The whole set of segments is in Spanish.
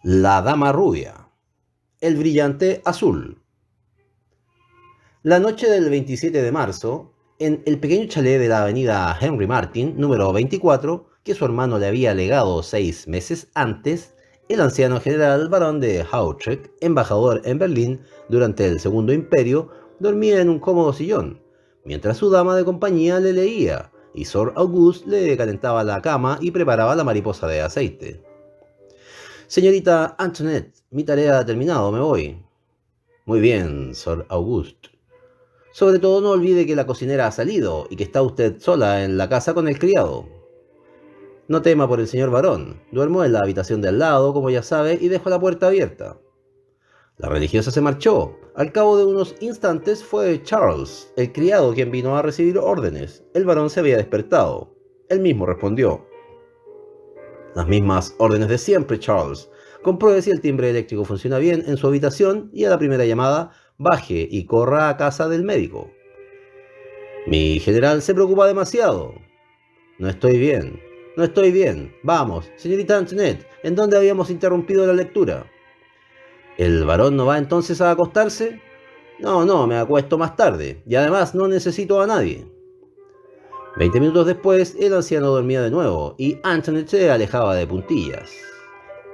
La dama rubia. El brillante azul. La noche del 27 de marzo, en el pequeño chalet de la avenida Henry Martin, número 24, que su hermano le había legado 6 meses antes, el anciano general barón de Hautrek, embajador en Berlín durante el Segundo Imperio, dormía en un cómodo sillón, mientras su dama de compañía le leía, y Sir August le calentaba la cama y preparaba la mariposa de aceite. Señorita Antoinette, mi tarea ha terminado, me voy. Muy bien, Sir August. Sobre todo no olvide que la cocinera ha salido y que está usted sola en la casa con el criado. No tema por el señor varón. Duermo en la habitación de al lado, como ya sabe, y dejo la puerta abierta. La religiosa se marchó. Al cabo de unos instantes fue Charles, el criado, quien vino a recibir órdenes. El varón se había despertado. Él mismo respondió. Las mismas órdenes de siempre, Charles. Compruebe si el timbre eléctrico funciona bien en su habitación y a la primera llamada, baje y corra a casa del médico. Mi general se preocupa demasiado. No estoy bien. No estoy bien. Vamos, señorita Antoinette, ¿en dónde habíamos interrumpido la lectura? ¿El varón no va entonces a acostarse? No, me acuesto más tarde. Y además no necesito a nadie. 20 minutos después, el anciano dormía de nuevo y Antoinette se alejaba de puntillas.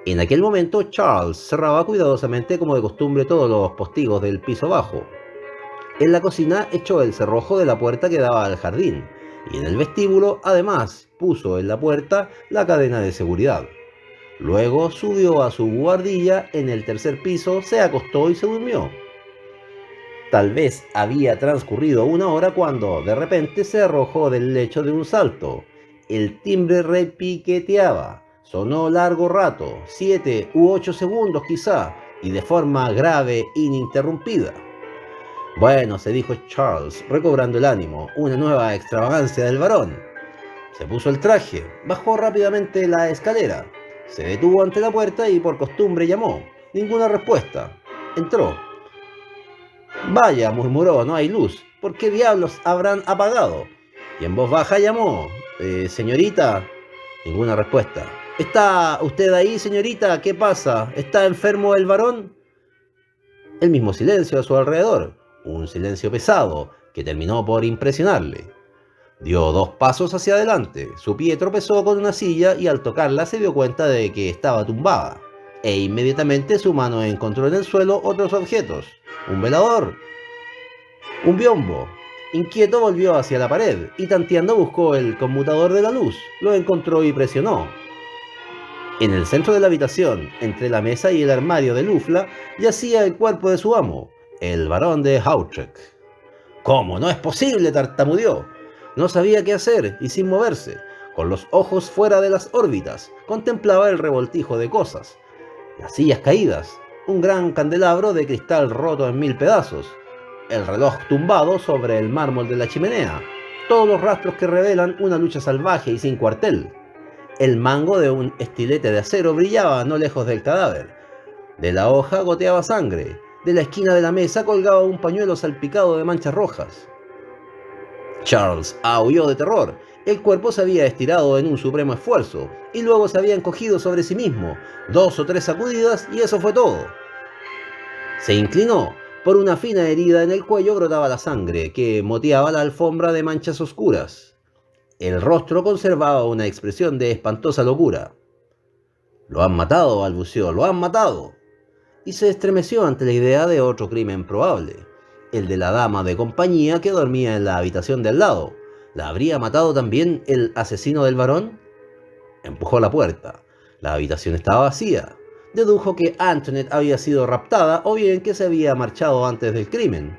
En aquel momento, Charles cerraba cuidadosamente, como de costumbre, todos los postigos del piso bajo. En la cocina echó el cerrojo de la puerta que daba al jardín, y en el vestíbulo, además, puso en la puerta la cadena de seguridad. Luego subió a su buhardilla en el tercer piso, se acostó y se durmió. Tal vez había transcurrido una hora cuando, de repente, se arrojó del lecho de un salto. El timbre repiqueteaba. Sonó largo rato, 7 u 8 segundos quizá, y de forma grave, ininterrumpida. Bueno, se dijo Charles, recobrando el ánimo, una nueva extravagancia del varón. Se puso el traje, bajó rápidamente la escalera, se detuvo ante la puerta y por costumbre llamó. Ninguna respuesta. Entró. Vaya, murmuró, no hay luz. ¿Por qué diablos habrán apagado? Y en voz baja llamó. Señorita. Ninguna respuesta. ¿Está usted ahí, señorita? ¿Qué pasa? ¿Está enfermo el varón? El mismo silencio a su alrededor. Un silencio pesado que terminó por impresionarle. Dio 2 pasos hacia adelante. Su pie tropezó con una silla y al tocarla se dio cuenta de que estaba tumbada. E inmediatamente su mano encontró en el suelo otros objetos. Un velador, un biombo. Inquieto volvió hacia la pared y tanteando buscó el conmutador de la luz. Lo encontró y presionó. En el centro de la habitación, entre la mesa y el armario de Lufla, yacía el cuerpo de su amo, el barón de Hautrek. ¿Cómo? No es posible, tartamudeó. No sabía qué hacer y sin moverse, con los ojos fuera de las órbitas, contemplaba el revoltijo de cosas. Las sillas caídas, un gran candelabro de cristal roto en 1000 pedazos, el reloj tumbado sobre el mármol de la chimenea, todos los rastros que revelan una lucha salvaje y sin cuartel. El mango de un estilete de acero brillaba no lejos del cadáver. De la hoja goteaba sangre. De la esquina de la mesa colgaba un pañuelo salpicado de manchas rojas. Charles aulló de terror. El cuerpo se había estirado en un supremo esfuerzo, y luego se había encogido sobre sí mismo. 2 o 3 sacudidas, y eso fue todo. Se inclinó. Por una fina herida en el cuello brotaba la sangre, que moteaba la alfombra de manchas oscuras. El rostro conservaba una expresión de espantosa locura. «Lo han matado», balbuceó, «lo han matado». Y se estremeció ante la idea de otro crimen probable, el de la dama de compañía que dormía en la habitación de al lado. ¿La habría matado también el asesino del varón? Empujó la puerta. La habitación estaba vacía. Dedujo que Antoinette había sido raptada o bien que se había marchado antes del crimen.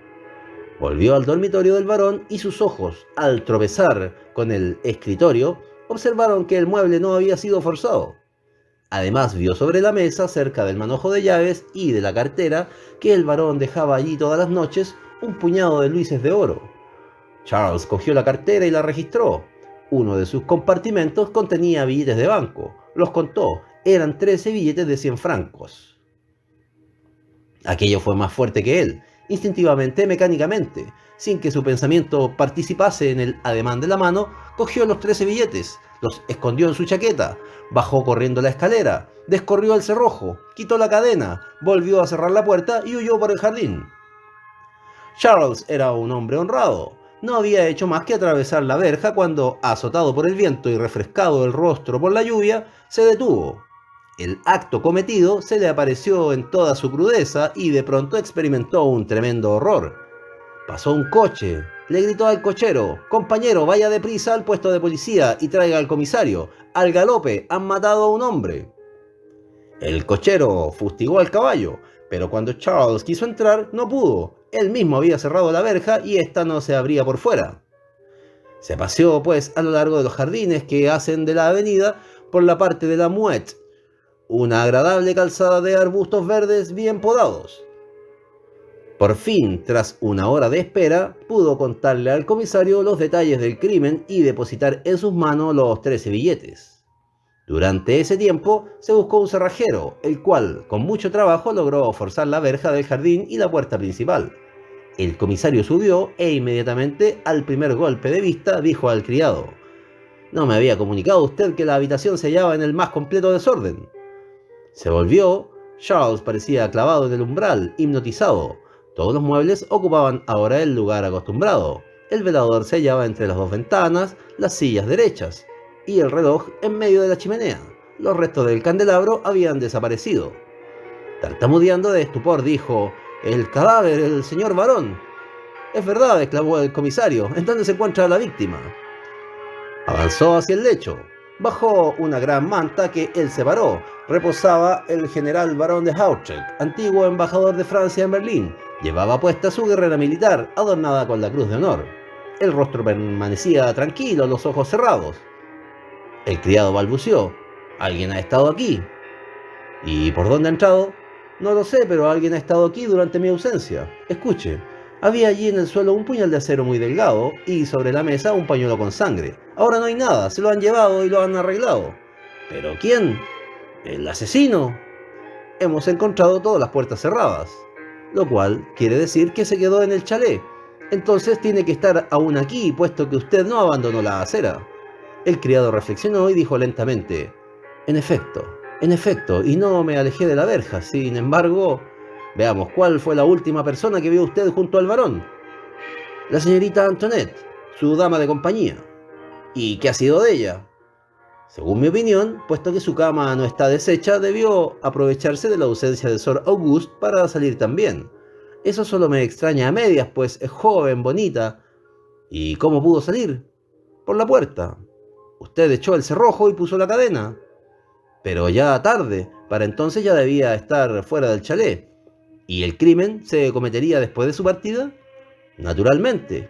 Volvió al dormitorio del varón y sus ojos, al tropezar con el escritorio, observaron que el mueble no había sido forzado. Además vio sobre la mesa, cerca del manojo de llaves y de la cartera, que el varón dejaba allí todas las noches un puñado de luises de oro. Charles cogió la cartera y la registró. Uno de sus compartimentos contenía billetes de banco. Los contó. Eran 13 billetes de 100 francos. Aquello fue más fuerte que él, instintivamente, mecánicamente, sin que su pensamiento participase en el ademán de la mano, cogió los 13 billetes, los escondió en su chaqueta, bajó corriendo la escalera, descorrió el cerrojo, quitó la cadena, volvió a cerrar la puerta y huyó por el jardín. Charles era un hombre honrado. No había hecho más que atravesar la verja cuando, azotado por el viento y refrescado el rostro por la lluvia, se detuvo. El acto cometido se le apareció en toda su crudeza y de pronto experimentó un tremendo horror. Pasó un coche, le gritó al cochero: «Compañero, vaya deprisa al puesto de policía y traiga al comisario. Al galope, han matado a un hombre». El cochero fustigó al caballo, pero cuando Charles quiso entrar, no pudo. Él mismo había cerrado la verja y ésta no se abría por fuera. Se paseó, pues, a lo largo de los jardines que hacen de la avenida por la parte de la Muette, una agradable calzada de arbustos verdes bien podados. Por fin, tras una hora de espera, pudo contarle al comisario los detalles del crimen y depositar en sus manos los 13 billetes. Durante ese tiempo se buscó un cerrajero, el cual, con mucho trabajo, logró forzar la verja del jardín y la puerta principal. El comisario subió e inmediatamente, al primer golpe de vista, dijo al criado: «¿No me había comunicado usted que la habitación se hallaba en el más completo desorden?». Se volvió. Charles parecía clavado en el umbral, hipnotizado. Todos los muebles ocupaban ahora el lugar acostumbrado. El velador se hallaba entre las dos ventanas, las sillas derechas, y el reloj en medio de la chimenea. Los restos del candelabro habían desaparecido. Tartamudeando de estupor, dijo: «El cadáver, el señor varón». «Es verdad», exclamó el comisario. «¿En dónde se encuentra la víctima?». Avanzó hacia el lecho. Bajo una gran manta que él separó, reposaba el general barón de Hautrec, antiguo embajador de Francia en Berlín. Llevaba puesta su guerrera militar, adornada con la cruz de honor. El rostro permanecía tranquilo, los ojos cerrados. El criado balbuceó: «¿Alguien ha estado aquí?». «¿Y por dónde ha entrado?». «No lo sé, pero alguien ha estado aquí durante mi ausencia. Escuche». Había allí en el suelo un puñal de acero muy delgado y sobre la mesa un pañuelo con sangre. Ahora no hay nada, se lo han llevado y lo han arreglado. ¿Pero quién? ¿El asesino? Hemos encontrado todas las puertas cerradas, lo cual quiere decir que se quedó en el chalet. Entonces tiene que estar aún aquí, puesto que usted no abandonó la acera». El criado reflexionó y dijo lentamente: en efecto, y no me alejé de la verja. Sin embargo, veamos, ¿cuál fue la última persona que vio usted junto al varón? La señorita Antoinette, su dama de compañía. ¿Y qué ha sido de ella? Según mi opinión, puesto que su cama no está deshecha, debió aprovecharse de la ausencia de Sor Auguste para salir también. Eso solo me extraña a medias, pues es joven, bonita. ¿Y cómo pudo salir? Por la puerta. Usted echó el cerrojo y puso la cadena. Pero ya tarde, para entonces ya debía estar fuera del chalet. ¿Y el crimen se cometería después de su partida? Naturalmente.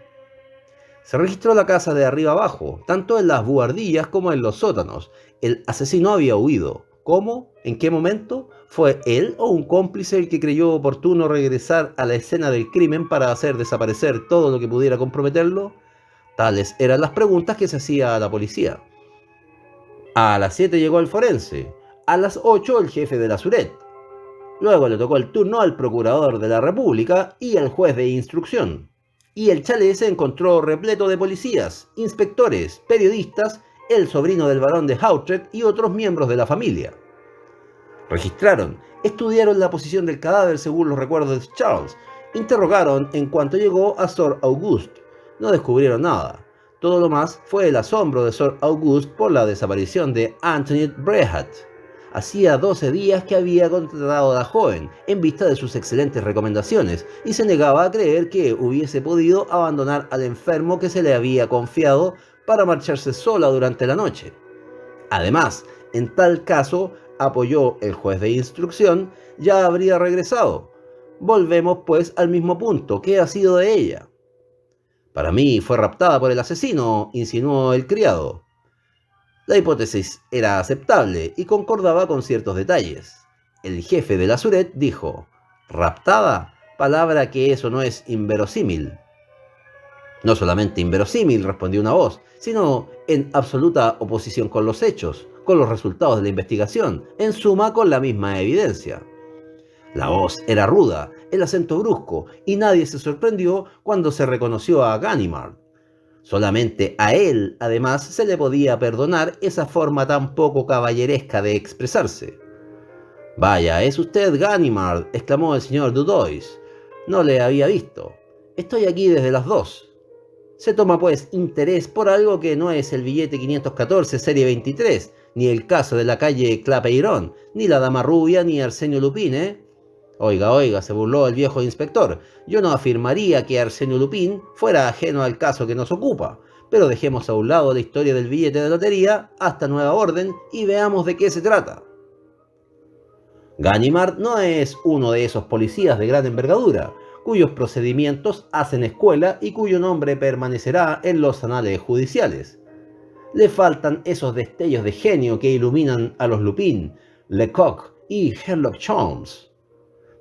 Se registró la casa de arriba abajo, tanto en las buhardillas como en los sótanos. El asesino había huido. ¿Cómo? ¿En qué momento? ¿Fue él o un cómplice el que creyó oportuno regresar a la escena del crimen para hacer desaparecer todo lo que pudiera comprometerlo? Tales eran las preguntas que se hacía a la policía. A las 7 llegó el forense. A las 8 el jefe de la Suret. Luego le tocó el turno al procurador de la República y al juez de instrucción. Y el chalet se encontró repleto de policías, inspectores, periodistas, el sobrino del barón de Hautrec y otros miembros de la familia. Registraron, estudiaron la posición del cadáver según los recuerdos de Charles, interrogaron en cuanto llegó a Sor Auguste. No descubrieron nada. Todo lo más fue el asombro de Sor Auguste por la desaparición de Antoinette Bréhat. Hacía 12 días que había contratado a la joven, en vista de sus excelentes recomendaciones, y se negaba a creer que hubiese podido abandonar al enfermo que se le había confiado para marcharse sola durante la noche. Además, en tal caso, apoyó el juez de instrucción, ya habría regresado. Volvemos pues al mismo punto: ¿qué ha sido de ella? Para mí fue raptada por el asesino, insinuó el criado. La hipótesis era aceptable y concordaba con ciertos detalles. El jefe de la Suret dijo: «¿Raptada? Palabra que eso no es inverosímil». «No solamente inverosímil», respondió una voz, «sino en absoluta oposición con los hechos, con los resultados de la investigación, en suma con la misma evidencia». La voz era ruda, el acento brusco, y nadie se sorprendió cuando se reconoció a Ganimard. Solamente a él, además, se le podía perdonar esa forma tan poco caballeresca de expresarse. «Vaya, es usted Ganimard», exclamó el señor Dudois. «No le había visto. Estoy aquí desde las 2. Se toma pues interés por algo que no es el billete 514 serie 23, ni el caso de la calle Clapeyron, ni la dama rubia, ni Arsenio Lupin, ¿eh? Oiga, oiga», se burló el viejo inspector. «Yo no afirmaría que Arsenio Lupin fuera ajeno al caso que nos ocupa, pero dejemos a un lado la historia del billete de lotería hasta nueva orden y veamos de qué se trata». Ganimard no es uno de esos policías de gran envergadura, cuyos procedimientos hacen escuela y cuyo nombre permanecerá en los anales judiciales. Le faltan esos destellos de genio que iluminan a los Lupin, Lecoq y Sherlock Holmes.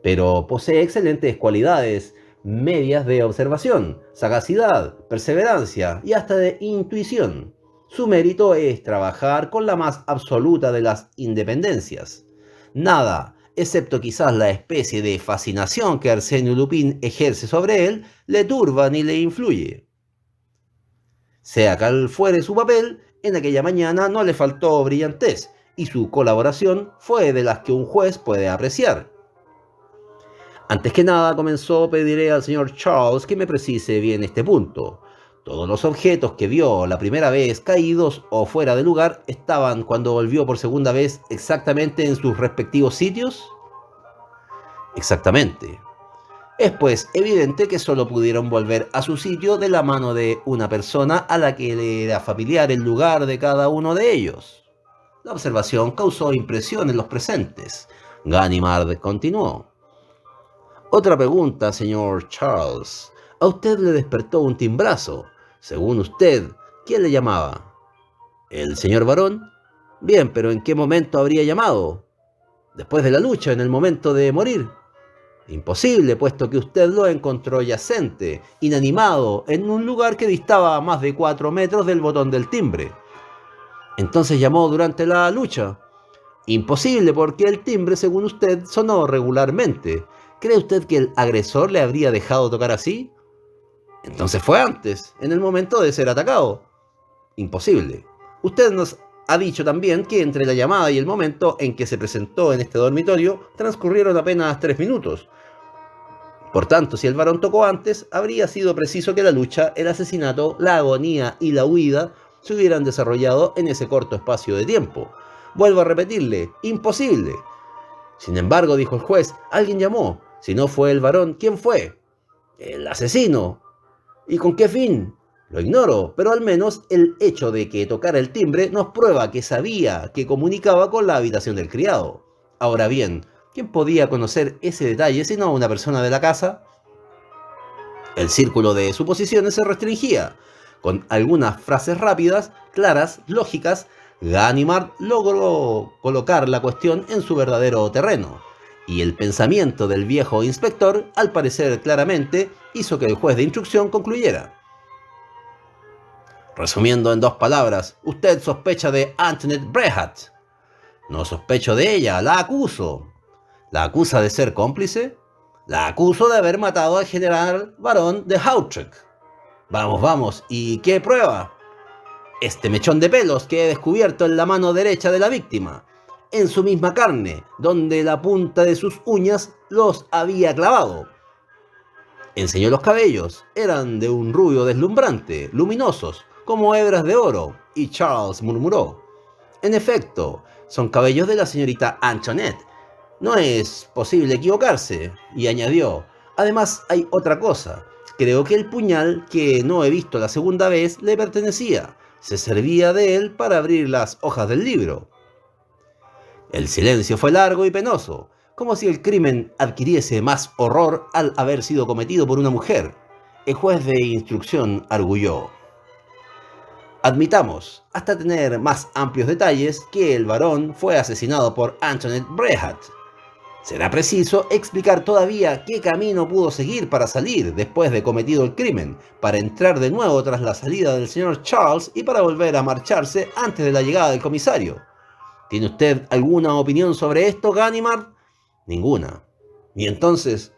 Pero posee excelentes cualidades medias de observación, sagacidad, perseverancia y hasta de intuición. Su mérito es trabajar con la más absoluta de las independencias. Nada, excepto quizás la especie de fascinación que Arsenio Lupin ejerce sobre él, le turba ni le influye. Sea cual fuere su papel, en aquella mañana no le faltó brillantez, y su colaboración fue de las que un juez puede apreciar. «Antes que nada», comenzó, «pediré al señor Charles que me precise bien este punto. ¿Todos los objetos que vio la primera vez caídos o fuera de lugar estaban cuando volvió por segunda vez exactamente en sus respectivos sitios?» «Exactamente». «Es pues evidente que solo pudieron volver a su sitio de la mano de una persona a la que le era familiar el lugar de cada uno de ellos». La observación causó impresión en los presentes. Ganimard continuó: «Otra pregunta, señor Charles. A usted le despertó un timbrazo. Según usted, ¿quién le llamaba? ¿El señor Barón? Bien, pero ¿en qué momento habría llamado? ¿Después de la lucha, en el momento de morir? Imposible, puesto que usted lo encontró yacente, inanimado, en un lugar que distaba a más de 4 metros del botón del timbre. Entonces llamó durante la lucha. Imposible, porque el timbre, según usted, sonó regularmente. ¿Cree usted que el agresor le habría dejado tocar así? Entonces fue antes, en el momento de ser atacado. Imposible. Usted nos ha dicho también que entre la llamada y el momento en que se presentó en este dormitorio transcurrieron apenas 3 minutos. Por tanto, si el varón tocó antes, habría sido preciso que la lucha, el asesinato, la agonía y la huida se hubieran desarrollado en ese corto espacio de tiempo. Vuelvo a repetirle, imposible. Sin embargo, dijo el juez, alguien llamó. Si no fue el varón, ¿quién fue? El asesino. ¿Y con qué fin? Lo ignoro, pero al menos el hecho de que tocara el timbre nos prueba que sabía que comunicaba con la habitación del criado. Ahora bien, ¿quién podía conocer ese detalle sino una persona de la casa? El círculo de suposiciones se restringía. Con algunas frases rápidas, claras, lógicas, Ganimard logró colocar la cuestión en su verdadero terreno, y el pensamiento del viejo inspector, al parecer claramente, hizo que el juez de instrucción concluyera. Resumiendo en 2 palabras, usted sospecha de Antoinette Brehat. No sospecho de ella, la acuso. ¿La acusa de ser cómplice? La acuso de haber matado al general barón de Hautrec. Vamos, vamos, ¿y qué prueba? Este mechón de pelos que he descubierto en la mano derecha de la víctima, en su misma carne, donde la punta de sus uñas los había clavado. Enseñó los cabellos, eran de un rubio deslumbrante, luminosos, como hebras de oro, y Charles murmuró: «En efecto, son cabellos de la señorita Antoinette. No es posible equivocarse», y añadió: «Además hay otra cosa. Creo que el puñal, que no he visto la segunda vez, le pertenecía. Se servía de él para abrir las hojas del libro». El silencio fue largo y penoso, como si el crimen adquiriese más horror al haber sido cometido por una mujer. El juez de instrucción arguyó: «Admitamos, hasta tener más amplios detalles, que el varón fue asesinado por Antoinette Brehat. Será preciso explicar todavía qué camino pudo seguir para salir después de cometido el crimen, para entrar de nuevo tras la salida del señor Charles y para volver a marcharse antes de la llegada del comisario. ¿Tiene usted alguna opinión sobre esto, Ganimard?» «Ninguna». «Y entonces?»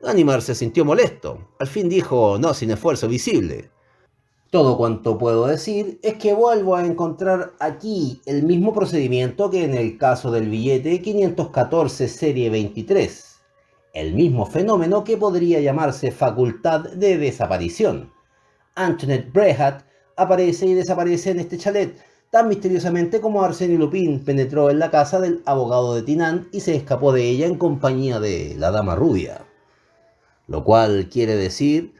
Ganimard se sintió molesto. Al fin dijo, no sin esfuerzo visible: Todo cuanto puedo decir es que vuelvo a encontrar aquí el mismo procedimiento que en el caso del billete 514 serie 23, el mismo fenómeno que podría llamarse facultad de desaparición. Antoinette Brehat aparece y desaparece en este chalet tan misteriosamente como Arsène Lupin penetró en la casa del abogado de Tinan y se escapó de ella en compañía de la dama rubia. Lo cual quiere decir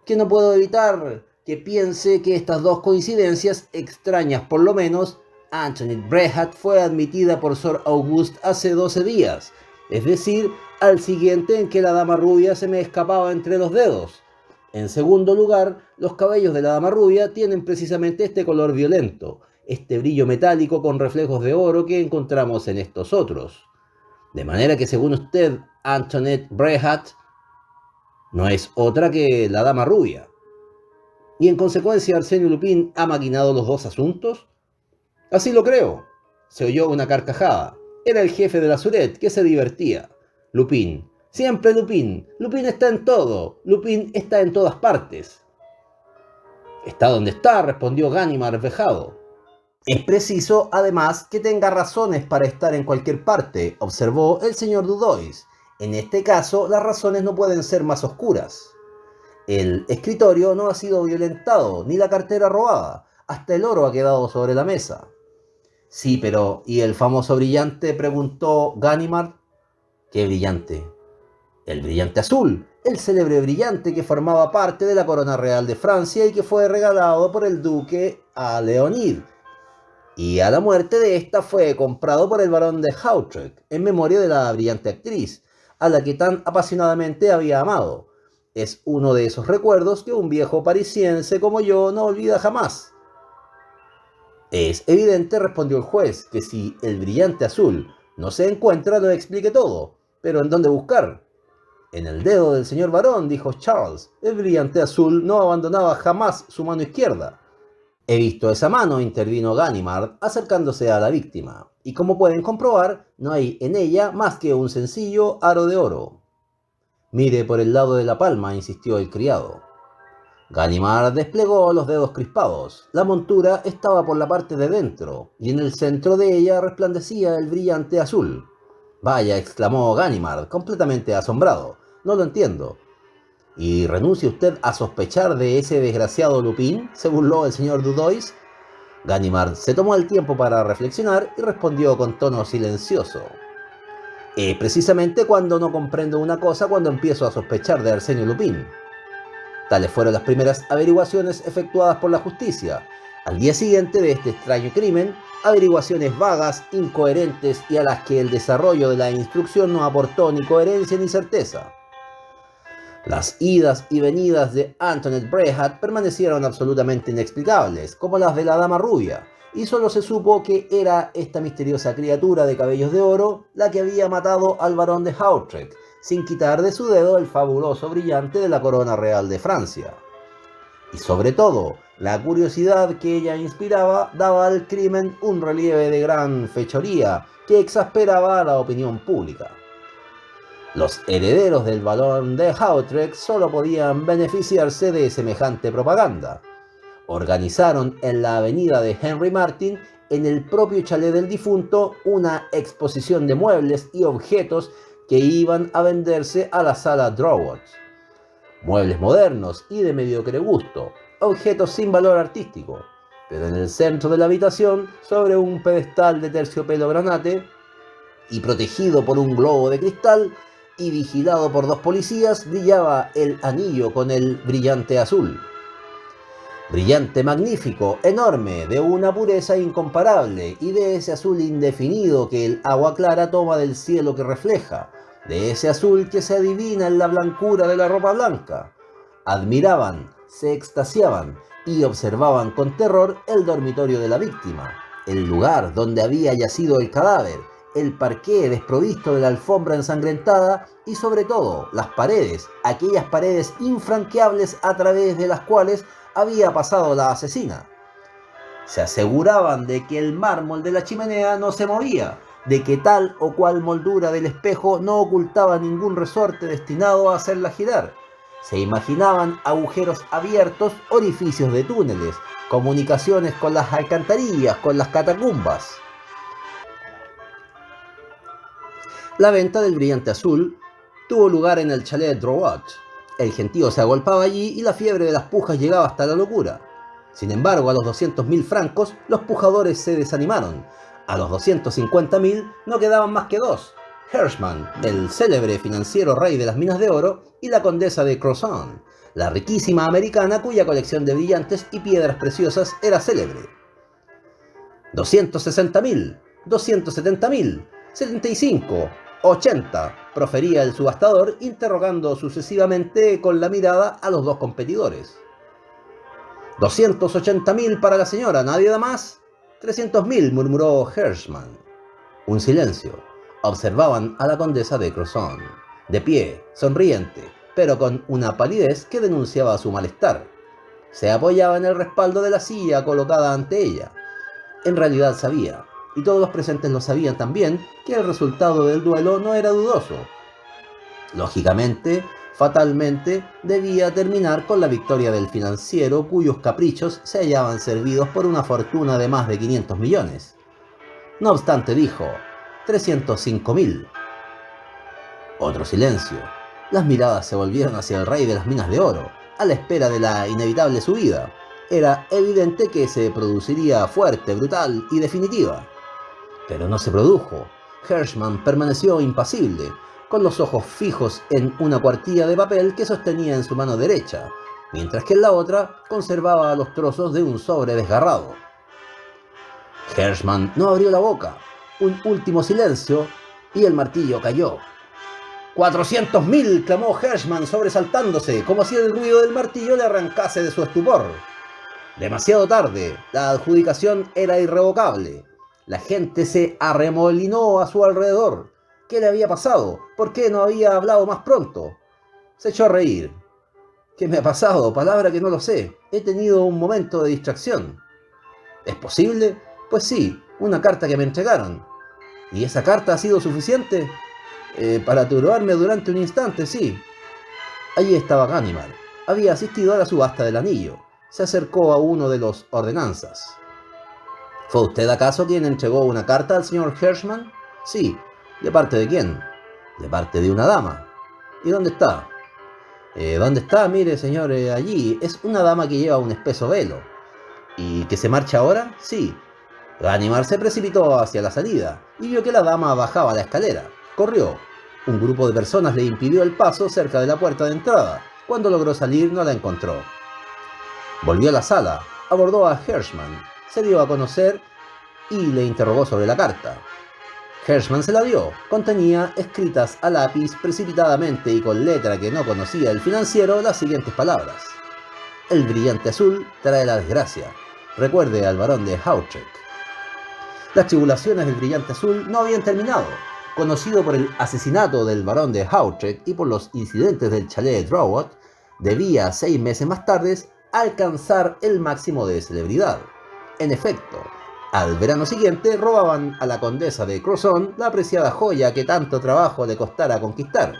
que no puedo evitar que piense que estas dos coincidencias, extrañas por lo menos, Antoinette Brehat fue admitida por Sir Auguste hace 12 días, es decir, al siguiente en que la dama rubia se me escapaba entre los dedos. En segundo lugar, los cabellos de la dama rubia tienen precisamente este color violento, este brillo metálico con reflejos de oro que encontramos en estos otros. De manera que según usted, Antoinette Brehat no es otra que la dama rubia. ¿Y en consecuencia Arsène Lupin ha maquinado los dos asuntos? Así lo creo. Se oyó una carcajada. Era el jefe de la Surette que se divertía. Lupin. Siempre Lupin. Lupin está en todo. Lupin está en todas partes. Está donde está, respondió Ganimard vejado. Es preciso, además, que tenga razones para estar en cualquier parte, observó el señor Dudois. En este caso, las razones no pueden ser más oscuras. El escritorio no ha sido violentado, ni la cartera robada. Hasta el oro ha quedado sobre la mesa. Sí, pero ¿y el famoso brillante?, preguntó Ganimard. ¿Qué brillante? El brillante azul, el célebre brillante que formaba parte de la corona real de Francia y que fue regalado por el duque a Leonid. Y a la muerte de esta fue comprado por el barón de Hautrec, en memoria de la brillante actriz, a la que tan apasionadamente había amado. Es uno de esos recuerdos que un viejo parisiense como yo no olvida jamás. Es evidente, respondió el juez, que si el brillante azul no se encuentra, lo explique todo. ¿Pero en dónde buscar? En el dedo del señor barón, dijo Charles. El brillante azul no abandonaba jamás su mano izquierda. He visto esa mano, intervino Ganimard, acercándose a la víctima. Y como pueden comprobar, no hay en ella más que un sencillo aro de oro. Mire por el lado de la palma, insistió el criado. Ganimard desplegó los dedos crispados. La montura estaba por la parte de dentro, y en el centro de ella resplandecía el brillante azul. Vaya, exclamó Ganimard, completamente asombrado. No lo entiendo. ¿Y renuncia usted a sospechar de ese desgraciado Lupin?, se burló el señor Dudois. Ganimard se tomó el tiempo para reflexionar y respondió con tono silencioso. Precisamente cuando no comprendo una cosa, cuando empiezo a sospechar de Arsène Lupin. Tales fueron las primeras averiguaciones efectuadas por la justicia. Al día siguiente de este extraño crimen, averiguaciones vagas, incoherentes y a las que el desarrollo de la instrucción no aportó ni coherencia ni certeza. Las idas y venidas de Antoinette Brehat permanecieron absolutamente inexplicables, como las de la dama rubia, y solo se supo que era esta misteriosa criatura de cabellos de oro la que había matado al barón de Hautrec, sin quitar de su dedo el fabuloso brillante de la corona real de Francia. Y sobre todo, la curiosidad que ella inspiraba daba al crimen un relieve de gran fechoría que exasperaba a la opinión pública. Los herederos del barón de Hautrec solo podían beneficiarse de semejante propaganda. Organizaron en la avenida de Henry Martin, en el propio chalet del difunto, una exposición de muebles y objetos que iban a venderse a la sala Drouot. Muebles modernos y de mediocre gusto, objetos sin valor artístico, pero en el centro de la habitación, sobre un pedestal de terciopelo granate y protegido por un globo de cristal y vigilado por dos policías, brillaba el anillo con el brillante azul. Brillante magnífico, enorme, de una pureza incomparable y de ese azul indefinido que el agua clara toma del cielo que refleja, de ese azul que se adivina en la blancura de la ropa blanca. Admiraban, se extasiaban y observaban con terror el dormitorio de la víctima, el lugar donde había yacido el cadáver, el parqué desprovisto de la alfombra ensangrentada y sobre todo las paredes, aquellas paredes infranqueables a través de las cuales había pasado la asesina. Se aseguraban de que el mármol de la chimenea no se movía, de que tal o cual moldura del espejo no ocultaba ningún resorte destinado a hacerla girar. Se imaginaban agujeros abiertos, orificios de túneles, comunicaciones con las alcantarillas, con las catacumbas. La venta del brillante azul tuvo lugar en el chalet Drouot. El gentío se agolpaba allí y la fiebre de las pujas llegaba hasta la locura. Sin embargo, a los 200.000 francos, los pujadores se desanimaron. A los 250.000 no quedaban más que dos: Hirschman, el célebre financiero rey de las minas de oro, y la condesa de Crozon, la riquísima americana cuya colección de brillantes y piedras preciosas era célebre. 260.000, 270.000, 75, 80, profería el subastador, interrogando sucesivamente con la mirada a los dos competidores. 280.000 para la señora, ¿nadie da más? 300.000, murmuró Hirschman. Un silencio. Observaban a la condesa de Crozon, de pie, sonriente, pero con una palidez que denunciaba su malestar. Se apoyaba en el respaldo de la silla colocada ante ella. En realidad sabía, y todos los presentes lo sabían también, que el resultado del duelo no era dudoso. Lógicamente, fatalmente, debía terminar con la victoria del financiero cuyos caprichos se hallaban servidos por una fortuna de más de 500 millones. No obstante, dijo: 305.000. Otro silencio. Las miradas se volvieron hacia el rey de las minas de oro, a la espera de la inevitable subida. Era evidente que se produciría fuerte, brutal y definitiva. Pero no se produjo. Hirschman permaneció impasible, con los ojos fijos en una cuartilla de papel que sostenía en su mano derecha, mientras que en la otra conservaba los trozos de un sobre desgarrado. Hirschman no abrió la boca. Un último silencio y el martillo cayó. 400.000, clamó Hirschman sobresaltándose, como si el ruido del martillo le arrancase de su estupor. Demasiado tarde, la adjudicación era irrevocable. La gente se arremolinó a su alrededor. ¿Qué le había pasado? ¿Por qué no había hablado más pronto? Se echó a reír. ¿Qué me ha pasado? Palabra que no lo sé. He tenido un momento de distracción. ¿Es posible? Pues sí, una carta que me entregaron. ¿Y esa carta ha sido suficiente? Para turbarme durante un instante, sí. Allí estaba Ganimard. Había asistido a la subasta del anillo. Se acercó a uno de los ordenanzas. ¿Fue usted acaso quien entregó una carta al señor Hirschman? Sí. ¿De parte de quién? De parte de una dama. ¿Y dónde está? ¿Dónde está? Mire, señor, allí. Es una dama que lleva un espeso velo. ¿Y que se marcha ahora? Sí. Ganimard se precipitó hacia la salida y vio que la dama bajaba la escalera. Corrió. Un grupo de personas le impidió el paso cerca de la puerta de entrada. Cuando logró salir, no la encontró. Volvió a la sala, abordó a Hirschman, se dio a conocer y le interrogó sobre la carta. Hirschman se la dio. Contenía, escritas a lápiz precipitadamente y con letra que no conocía el financiero, las siguientes palabras: el brillante azul trae la desgracia. Recuerde al barón de Hautrec. Las tribulaciones del brillante azul no habían terminado. Conocido por el asesinato del barón de Hautrec y por los incidentes del chalet Drouot, debía 6 meses más tarde alcanzar el máximo de celebridad. En efecto, al verano siguiente robaban a la condesa de Crozon la apreciada joya que tanto trabajo le costara conquistar.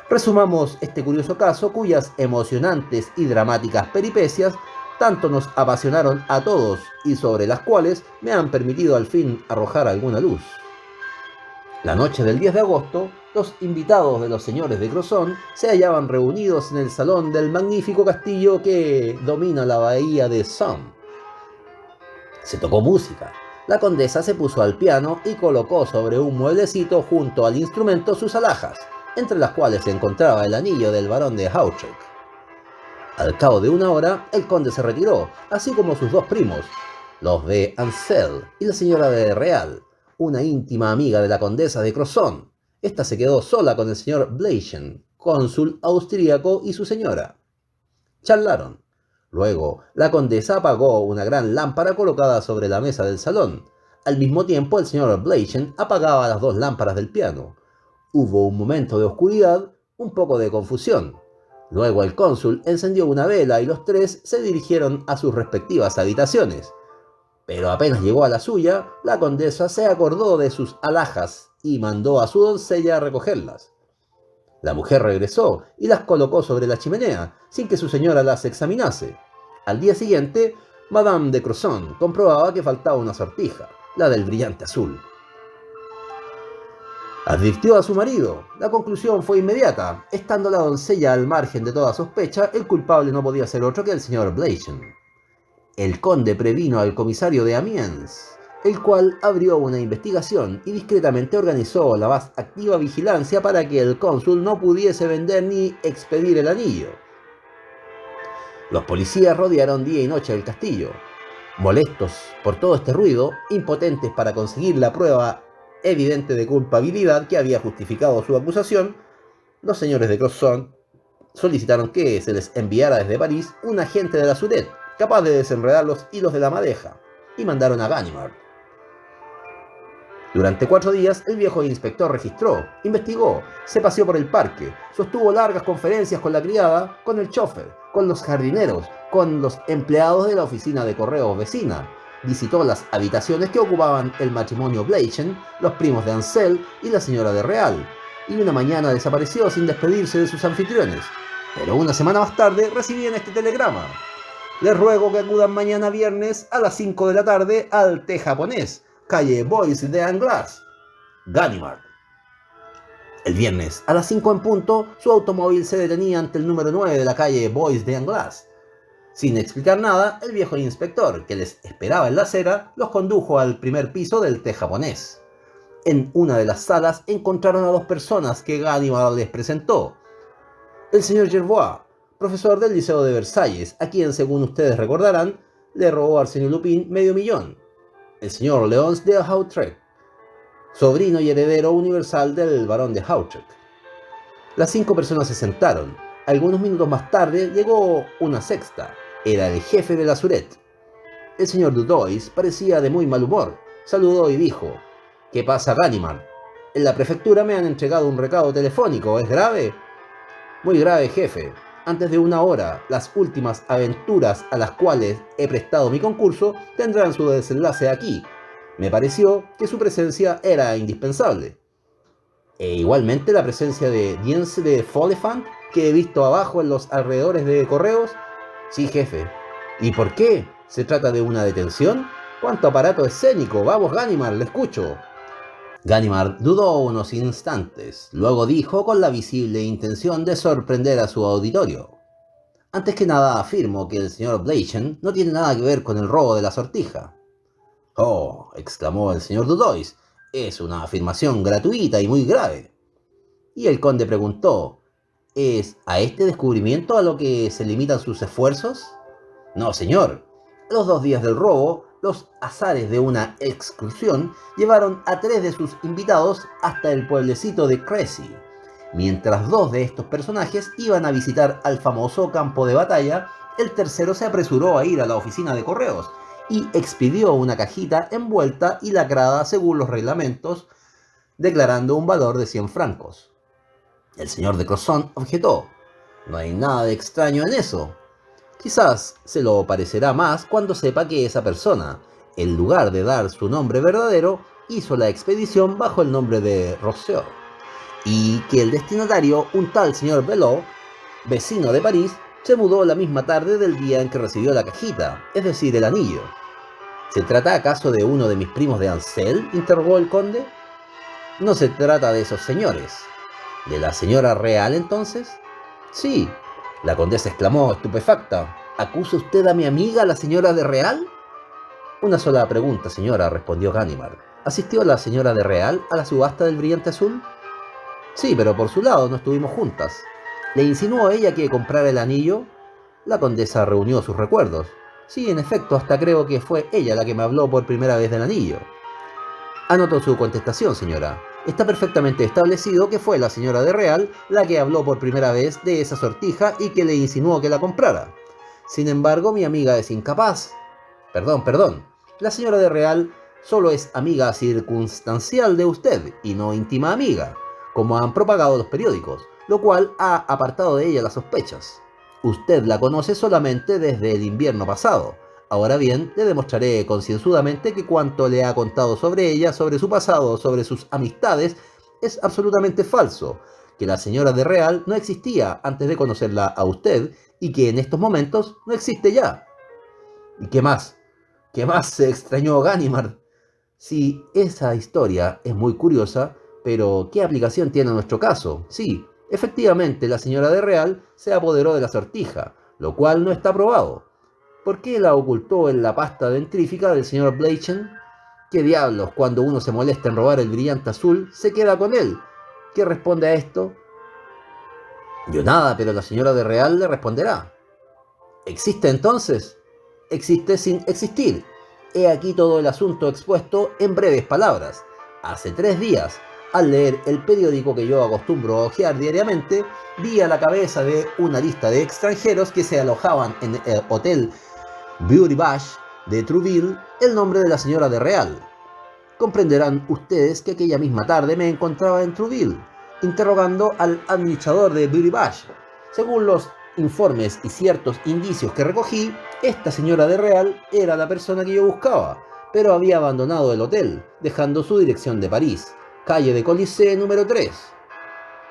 Resumamos este curioso caso, cuyas emocionantes y dramáticas peripecias tanto nos apasionaron a todos y sobre las cuales me han permitido al fin arrojar alguna luz. La noche del 10 de agosto, los invitados de los señores de Crozon se hallaban reunidos en el salón del magnífico castillo que domina la bahía de Somme. Se tocó música. La condesa se puso al piano y colocó sobre un mueblecito junto al instrumento sus alhajas, entre las cuales se encontraba el anillo del barón de Hautrec. Al cabo de una hora, el conde se retiró, así como sus dos primos, los de Ancel y la señora de Real, una íntima amiga de la condesa de Crozon. Esta se quedó sola con el señor Bleichen, cónsul austríaco, y su señora. Charlaron. Luego, la condesa apagó una gran lámpara colocada sobre la mesa del salón. Al mismo tiempo, el señor Bleichen apagaba las 2 lámparas del piano. Hubo un momento de oscuridad, un poco de confusión. Luego el cónsul encendió una vela y los 3 se dirigieron a sus respectivas habitaciones. Pero apenas llegó a la suya, la condesa se acordó de sus alhajas y mandó a su doncella a recogerlas. La mujer regresó y las colocó sobre la chimenea, sin que su señora las examinase. Al día siguiente, Madame de Crozon comprobaba que faltaba una sortija, la del brillante azul. Advirtió a su marido. La conclusión fue inmediata. Estando la doncella al margen de toda sospecha, el culpable no podía ser otro que el señor Blachen. El conde previno al comisario de Amiens, el cual abrió una investigación y discretamente organizó la más activa vigilancia para que el cónsul no pudiese vender ni expedir el anillo. Los policías rodearon día y noche el castillo. Molestos por todo este ruido, impotentes para conseguir la prueba evidente de culpabilidad que había justificado su acusación, los señores de Crozon solicitaron que se les enviara desde París un agente de la Sûreté capaz de desenredar los hilos de la madeja, y mandaron a Ganimard. Durante 4 días el viejo inspector registró, investigó, se paseó por el parque, sostuvo largas conferencias con la criada, con el chofer, con los jardineros, con los empleados de la oficina de correos vecina, visitó las habitaciones que ocupaban el matrimonio Blachen, los primos de Ansel y la señora de Real, y una mañana desapareció sin despedirse de sus anfitriones. Pero una semana más tarde recibían este telegrama: les ruego que acudan mañana viernes a las 5 de la tarde al té japonés, calle Bois de Anglas, Ganimard. El viernes, a las 5 en punto, su automóvil se detenía ante el número 9 de la calle Bois de Anglas. Sin explicar nada, el viejo inspector, que les esperaba en la acera, los condujo al primer piso del té japonés. En una de las salas encontraron a 2 personas que Ganimard les presentó. El señor Gerbois, profesor del Liceo de Versalles, a quien, según ustedes recordarán, le robó al señor Lupin $500,000. El señor Léonce de Hautrec, sobrino y heredero universal del barón de Hautrec. Las 5 personas se sentaron. Algunos minutos más tarde llegó una sexta. Era el jefe de la Sûreté. El señor Dudois parecía de muy mal humor. Saludó y dijo: ¿qué pasa, Ganimard? En la prefectura me han entregado un recado telefónico. ¿Es grave? Muy grave, jefe. Antes de 1 hora, las últimas aventuras a las cuales he prestado mi concurso tendrán su desenlace aquí. Me pareció que su presencia era indispensable. E igualmente la presencia de Diens de Follefant, que he visto abajo en los alrededores de correos. Sí, jefe. ¿Y por qué? ¿Se trata de una detención? ¿Cuánto aparato escénico? Vamos, Ganimard, le escucho. Ganimard dudó unos instantes, luego dijo con la visible intención de sorprender a su auditorio: antes que nada afirmo que el señor Blachen no tiene nada que ver con el robo de la sortija. Oh, exclamó el señor Dudois, es una afirmación gratuita y muy grave. Y el conde preguntó: ¿es a este descubrimiento a lo que se limitan sus esfuerzos? No, señor. A los 2 días del robo, los azares de una excursión llevaron a 3 de sus invitados hasta el pueblecito de Crécy, mientras 2 de estos personajes iban a visitar al famoso campo de batalla. El tercero se apresuró a ir a la oficina de correos y expidió una cajita envuelta y lacrada según los reglamentos, declarando un valor de 100 francos. El señor de Crozon objetó: no hay nada de extraño en eso. Quizás se lo parecerá más cuando sepa que esa persona, en lugar de dar su nombre verdadero, hizo la expedición bajo el nombre de Rousseau, y que el destinatario, un tal señor Belot, vecino de París, se mudó la misma tarde del día en que recibió la cajita, es decir, el anillo. ¿Se trata acaso de uno de mis primos de Ansel?, interrogó el conde. No se trata de esos señores. ¿De la señora Real, entonces? Sí. La condesa exclamó, estupefacta: ¿acusa usted a mi amiga, la señora de Real? Una sola pregunta, señora, respondió Ganimard. ¿Asistió la señora de Real a la subasta del brillante azul? Sí, pero por su lado no estuvimos juntas. ¿Le insinuó ella que comprara el anillo? La condesa reunió sus recuerdos. Sí, en efecto, hasta creo que fue ella la que me habló por primera vez del anillo. Anoto su contestación, señora. Está perfectamente establecido que fue la señora de Real la que habló por primera vez de esa sortija y que le insinuó que la comprara. Sin embargo, mi amiga es incapaz. Perdón. La señora de Real solo es amiga circunstancial de usted y no íntima amiga, como han propagado los periódicos, lo cual ha apartado de ella las sospechas. Usted la conoce solamente desde el invierno pasado. Ahora bien, le demostraré concienzudamente que cuanto le ha contado sobre ella, sobre su pasado, sobre sus amistades, es absolutamente falso, que la señora de Real no existía antes de conocerla a usted y que en estos momentos no existe ya. ¿Y qué más? ¿Qué más se extrañó Ganimard? Sí, esa historia es muy curiosa, pero ¿qué aplicación tiene en nuestro caso? Sí, efectivamente, la señora de Real se apoderó de la sortija, lo cual no está probado. ¿Por qué la ocultó en la pasta dentrífica del señor Bleichen? ¿Qué diablos, cuando uno se molesta en robar el brillante azul, se queda con él? ¿Qué responde a esto? Yo nada, pero la señora de Real le responderá. ¿Existe entonces? Existe sin existir. He aquí todo el asunto expuesto en breves palabras. Hace 3 días, al leer el periódico que yo acostumbro a hojear diariamente, vi a la cabeza de una lista de extranjeros que se alojaban en el hotel Beauty Bash de Trouville el nombre de la señora de Real. Comprenderán ustedes que aquella misma tarde me encontraba en Trouville, interrogando al administrador de Beauty Bash. Según los informes y ciertos indicios que recogí, esta señora de Real era la persona que yo buscaba, pero había abandonado el hotel, dejando su dirección de París, calle de Colisée número 3.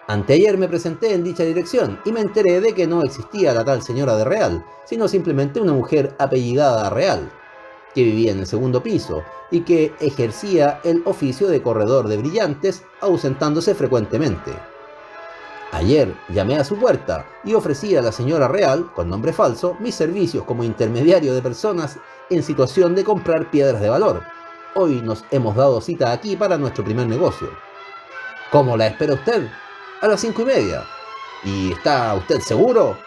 Anteayer me presenté en dicha dirección y me enteré de que no existía la tal señora de Real, sino simplemente una mujer apellidada Real, que vivía en el segundo piso y que ejercía el oficio de corredor de brillantes, ausentándose frecuentemente. Ayer llamé a su puerta y ofrecí a la señora Real, con nombre falso, mis servicios como intermediario de personas en situación de comprar piedras de valor. Hoy nos hemos dado cita aquí para nuestro primer negocio. ¿Cómo la espera usted? A las 5:30. ¿Y está usted seguro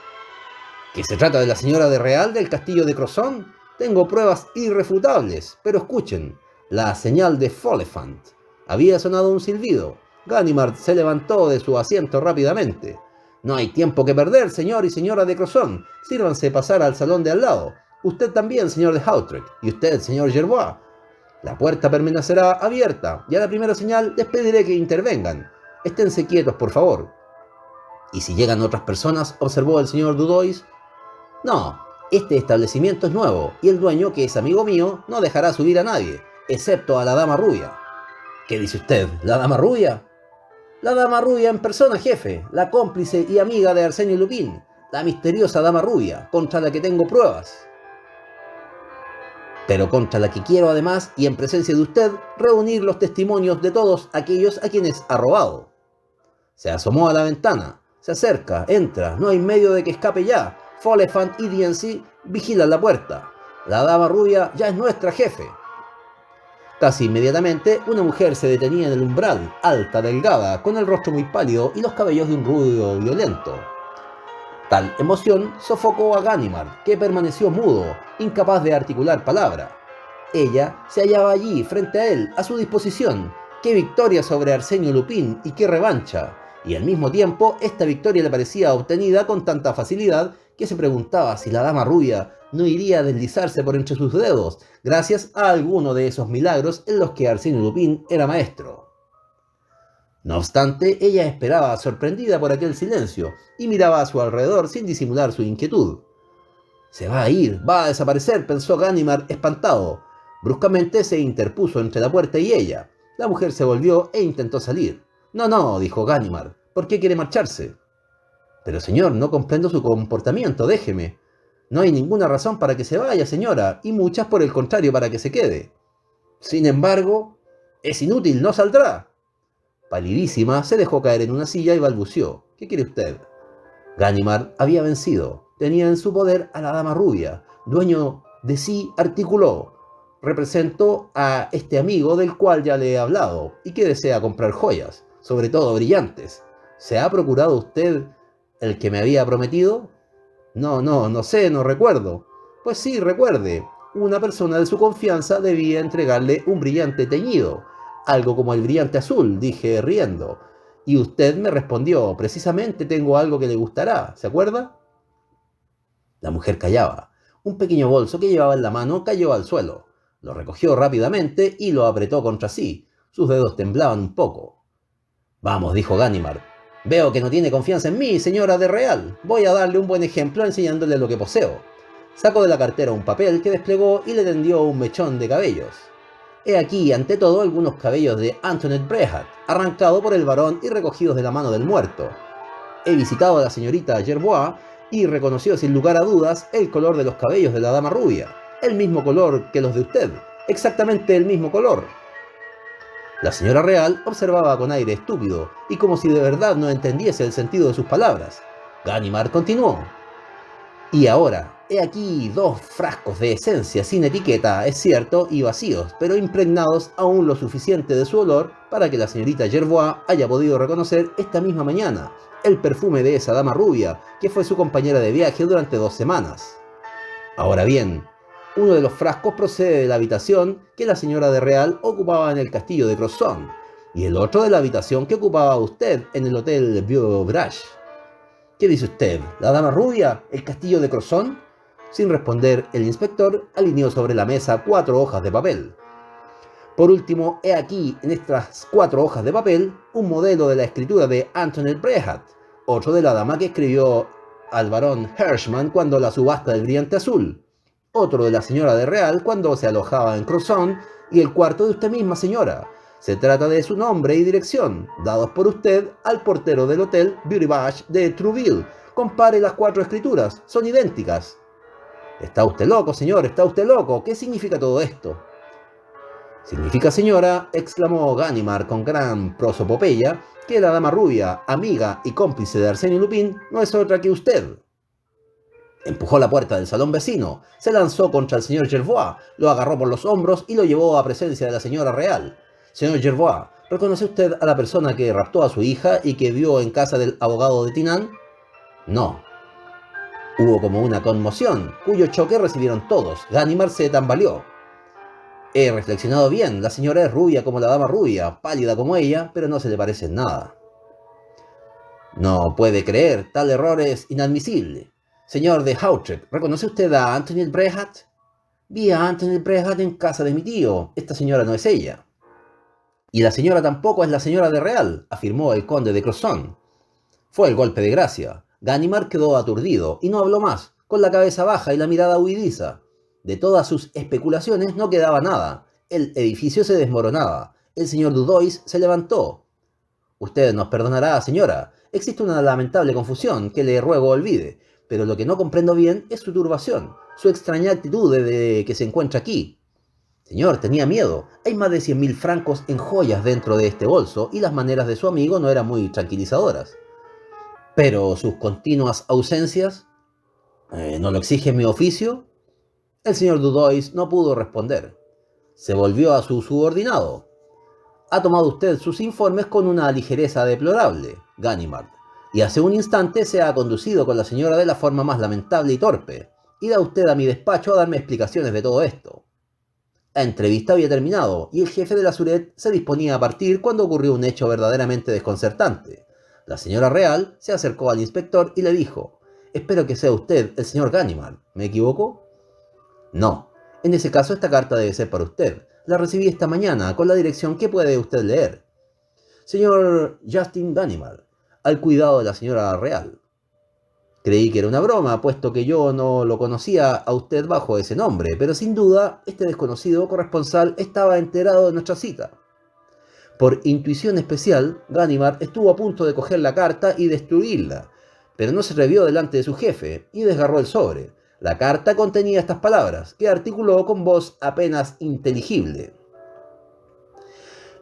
que se trata de la señora de Real del castillo de Crozon? Tengo pruebas irrefutables, pero escuchen. La señal de Follefant. Había sonado un silbido. Ganimard se levantó de su asiento rápidamente. No hay tiempo que perder, señor y señora de Crozon. Sírvanse pasar al salón de al lado. Usted también, señor de Hautrec. Y usted, señor Gerbois. La puerta permanecerá abierta y a la primera señal les pediré que intervengan. Esténse quietos, por favor. ¿Y si llegan otras personas?, observó el señor Dudois. No, este establecimiento es nuevo y el dueño, que es amigo mío, no dejará subir a nadie, excepto a la dama rubia. ¿Qué dice usted? ¿La dama rubia? La dama rubia en persona, jefe, la cómplice y amiga de Arsenio Lupin, la misteriosa dama rubia, contra la que tengo pruebas. Pero contra la que quiero además, y en presencia de usted, reunir los testimonios de todos aquellos a quienes ha robado. Se asomó a la ventana, se acerca, entra, no hay medio de que escape ya. Follefant y DNC vigilan la puerta. La dama rubia ya es nuestra, jefe. Casi inmediatamente, una mujer se detenía en el umbral, alta, delgada, con el rostro muy pálido y los cabellos de un rubio violento. Tal emoción sofocó a Ganimard, que permaneció mudo, incapaz de articular palabra. Ella se hallaba allí, frente a él, a su disposición. ¡Qué victoria sobre Arsenio Lupin y qué revancha! Y al mismo tiempo, esta victoria le parecía obtenida con tanta facilidad que se preguntaba si la dama rubia no iría a deslizarse por entre sus dedos, gracias a alguno de esos milagros en los que Arsenio Lupin era maestro. No obstante, ella esperaba, sorprendida por aquel silencio, y miraba a su alrededor sin disimular su inquietud. «Se va a ir, va a desaparecer», pensó Ganimard espantado. Bruscamente se interpuso entre la puerta y ella. La mujer se volvió e intentó salir. «No, no», dijo Ganimard, «¿por qué quiere marcharse?» «Pero señor, no comprendo su comportamiento, déjeme». «No hay ninguna razón para que se vaya, señora, y muchas por el contrario para que se quede». «Sin embargo, es inútil, no saldrá». Palidísima, se dejó caer en una silla y balbuceó. «¿Qué quiere usted?» Ganimard había vencido. Tenía en su poder a la dama rubia. Dueño de sí, articuló. «Represento a este amigo del cual ya le he hablado y que desea comprar joyas, sobre todo brillantes. ¿Se ha procurado usted el que me había prometido?» No sé, no recuerdo». «Pues sí, recuerde. Una persona de su confianza debía entregarle un brillante teñido. Algo como el brillante azul», dije riendo. «Y usted me respondió, precisamente tengo algo que le gustará, ¿se acuerda?» La mujer callaba. Un pequeño bolso que llevaba en la mano cayó al suelo. Lo recogió rápidamente y lo apretó contra sí. Sus dedos temblaban un poco. «Vamos», dijo Ganimard. «Veo que no tiene confianza en mí, señora de Real. Voy a darle un buen ejemplo enseñándole lo que poseo». Sacó de la cartera un papel que desplegó y le tendió un mechón de cabellos. He aquí, ante todo, algunos cabellos de Antoinette Bréhat, arrancados por el varón y recogidos de la mano del muerto. He visitado a la señorita Gerbois y reconoció sin lugar a dudas el color de los cabellos de la dama rubia, el mismo color que los de usted, exactamente el mismo color. La señora real observaba con aire estúpido y como si de verdad no entendiese el sentido de sus palabras. Ganimard continuó. Y ahora, he aquí 2 frascos de esencia sin etiqueta, es cierto, y vacíos, pero impregnados aún lo suficiente de su olor para que la señorita Gerbois haya podido reconocer esta misma mañana el perfume de esa dama rubia, que fue su compañera de viaje durante 2 semanas. Ahora bien, uno de los frascos procede de la habitación que la señora de Real ocupaba en el castillo de Crozon, y el otro de la habitación que ocupaba usted en el hotel Beaubrage. ¿Qué dice usted? ¿La dama rubia? ¿El castillo de Crozon? Sin responder, el inspector alineó sobre la mesa 4 hojas de papel. Por último, he aquí, en estas 4 hojas de papel, un modelo de la escritura de Antoinette Bréhat, otro de la dama que escribió al barón Herschmann cuando la subasta del brillante azul, otro de la señora de Real cuando se alojaba en Crozon, y el cuarto de usted misma, señora. Se trata de su nombre y dirección, dados por usted al portero del hotel Beaubrage de Trouville. Compare las 4 escrituras, son idénticas. Está usted loco, señor, está usted loco. ¿Qué significa todo esto? Significa, señora, exclamó Ganimard con gran prosopopeya, que la dama rubia, amiga y cómplice de Arsène Lupin, no es otra que usted. Empujó la puerta del salón vecino, se lanzó contra el señor Gerbois, lo agarró por los hombros y lo llevó a presencia de la señora Real. Señor Gerbois, ¿reconoce usted a la persona que raptó a su hija y que vio en casa del abogado de Tinan? No. Hubo como una conmoción, cuyo choque recibieron todos. Ganimard se tambaleó. He reflexionado bien, la señora es rubia como la dama rubia, pálida como ella, pero no se le parece en nada. No puede creer, tal error es inadmisible. Señor de Hautrec, ¿reconoce usted a Antoinette Bréhat? Vi a Antoinette Bréhat en casa de mi tío, esta señora no es ella. Y la señora tampoco es la señora de Real, afirmó el conde de Crozon. Fue el golpe de gracia. Ganimard quedó aturdido y no habló más, con la cabeza baja y la mirada huidiza. De todas sus especulaciones no quedaba nada. El edificio se desmoronaba. El señor Dudois se levantó. Usted nos perdonará, señora. Existe una lamentable confusión que le ruego olvide, pero lo que no comprendo bien es su turbación, su extraña actitud de que se encuentra aquí. Señor, tenía miedo. Hay más de 100.000 francos en joyas dentro de este bolso y las maneras de su amigo no eran muy tranquilizadoras. Pero sus continuas ausencias, ¿no lo exige mi oficio? El señor Dudois no pudo responder. Se volvió a su subordinado. Ha tomado usted sus informes con una ligereza deplorable, Ganimard, y hace un instante se ha conducido con la señora de la forma más lamentable y torpe. Ida usted a mi despacho a darme explicaciones de todo esto. La entrevista había terminado y el jefe de la Surete se disponía a partir cuando ocurrió un hecho verdaderamente desconcertante. La señora Real se acercó al inspector y le dijo: «Espero que sea usted el señor Ganimard. ¿Me equivoco?» «No. En ese caso esta carta debe ser para usted. La recibí esta mañana con la dirección que puede usted leer. Señor Justin Ganimard, al cuidado de la señora Real». Creí que era una broma, puesto que yo no lo conocía a usted bajo ese nombre, pero sin duda este desconocido corresponsal estaba enterado de nuestra cita. Por intuición especial, Ganimard estuvo a punto de coger la carta y destruirla, pero no se atrevió delante de su jefe y desgarró el sobre. La carta contenía estas palabras, que articuló con voz apenas inteligible.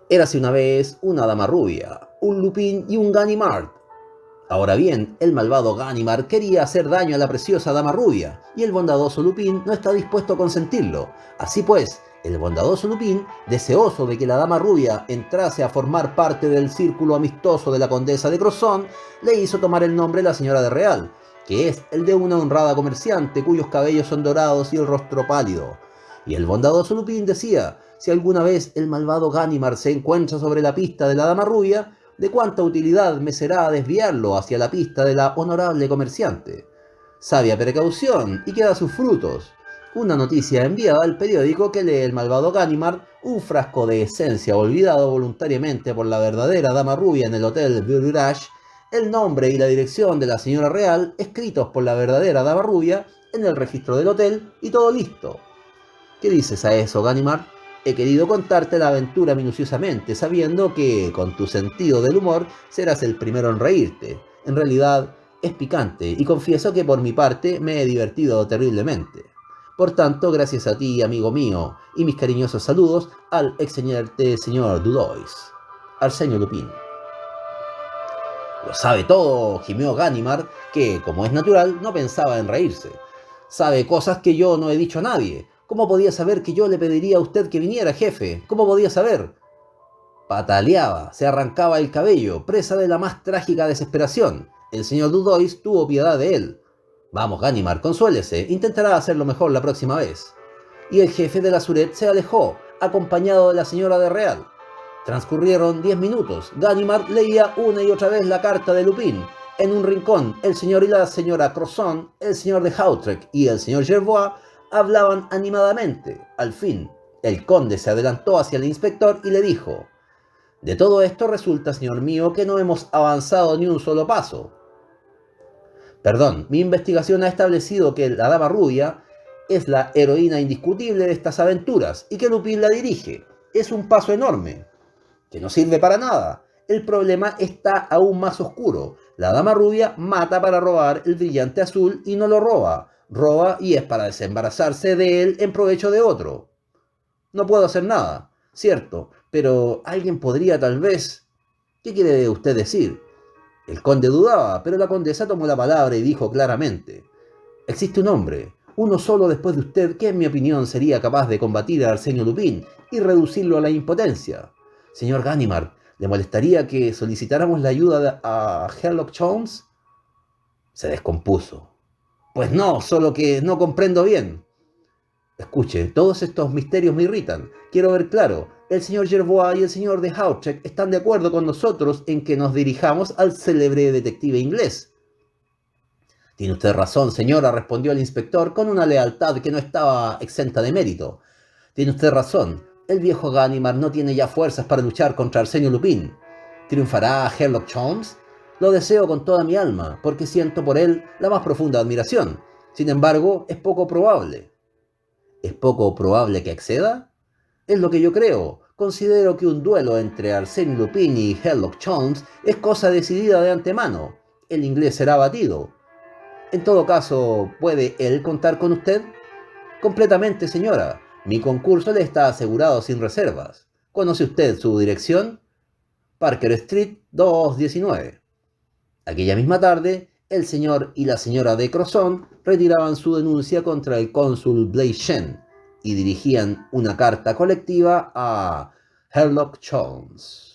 Érase una vez una dama rubia, un Lupin y un Ganimard. Ahora bien, el malvado Ganimard quería hacer daño a la preciosa dama rubia, y el bondadoso Lupin no está dispuesto a consentirlo. Así pues, el bondadoso Lupin, deseoso de que la dama rubia entrase a formar parte del círculo amistoso de la condesa de Crozon, le hizo tomar el nombre de la señora de Real, que es el de una honrada comerciante cuyos cabellos son dorados y el rostro pálido. Y el bondadoso Lupin decía: si alguna vez el malvado Ganimard se encuentra sobre la pista de la dama rubia, ¿de cuánta utilidad me será desviarlo hacia la pista de la honorable comerciante? Sabia precaución, y queda sus frutos. Una noticia enviada al periódico que lee el malvado Ganimard un frasco de esencia olvidado voluntariamente por la verdadera dama rubia en el hotel Beaubrage, el nombre y la dirección de la señora Real escritos por la verdadera dama rubia en el registro del hotel y todo listo. ¿Qué dices a eso, Ganimard? He querido contarte la aventura minuciosamente, sabiendo que, con tu sentido del humor, serás el primero en reírte. En realidad, es picante, y confieso que por mi parte me he divertido terriblemente. Por tanto, gracias a ti, amigo mío, y mis cariñosos saludos al excelente señor Dudois. Arsenio Lupin. Lo sabe todo, gimió Ganimard, que, como es natural, no pensaba en reírse. Sabe cosas que yo no he dicho a nadie. ¿Cómo podía saber que yo le pediría a usted que viniera, jefe? ¿Cómo podía saber? Pataleaba, se arrancaba el cabello, presa de la más trágica desesperación. El señor Dudois tuvo piedad de él. Vamos, Ganimard, consuélese, intentará hacerlo mejor la próxima vez. Y el jefe de la Surette se alejó, acompañado de la señora de Real. Transcurrieron 10 minutos. Ganimard leía una y otra vez la carta de Lupin. En un rincón, el señor y la señora Crozon, el señor de Hautrec y el señor Gerbois hablaban animadamente. Al fin, el conde se adelantó hacia el inspector y le dijo: de todo esto resulta, señor mío, que no hemos avanzado ni un solo paso. Perdón, mi investigación ha establecido que la dama rubia es la heroína indiscutible de estas aventuras y que Lupin la dirige. Es un paso enorme, que no sirve para nada. El problema está aún más oscuro. La dama rubia mata para robar el brillante azul y no lo roba. Roba y es para desembarazarse de él en provecho de otro. No puedo hacer nada, cierto, pero alguien podría tal vez... ¿Qué quiere usted decir? El conde dudaba, pero la condesa tomó la palabra y dijo claramente: existe un hombre, uno solo después de usted, que en mi opinión sería capaz de combatir a Arsenio Lupin y reducirlo a la impotencia. Señor Ganimard, ¿le molestaría que solicitáramos la ayuda a Sherlock Holmes? Se descompuso. Pues no, solo que no comprendo bien. Escuche, todos estos misterios me irritan. Quiero ver claro. El señor Gerbois y el señor de Hautrec están de acuerdo con nosotros en que nos dirijamos al célebre detective inglés. Tiene usted razón, señora, respondió el inspector con una lealtad que no estaba exenta de mérito. Tiene usted razón. El viejo Ganimard no tiene ya fuerzas para luchar contra Arsenio Lupin. ¿Triunfará Sherlock Holmes? Lo deseo con toda mi alma, porque siento por él la más profunda admiración. Sin embargo, es poco probable. ¿Es poco probable que acceda? Es lo que yo creo. Considero que un duelo entre Arsenio Lupin y Sherlock Holmes es cosa decidida de antemano. El inglés será batido. En todo caso, ¿puede él contar con usted? Completamente, señora. Mi concurso le está asegurado sin reservas. ¿Conoce usted su dirección? Parker Street 219. Aquella misma tarde, el señor y la señora de Crozon retiraban su denuncia contra el cónsul Bleichen y dirigían una carta colectiva a Sherlock Holmes.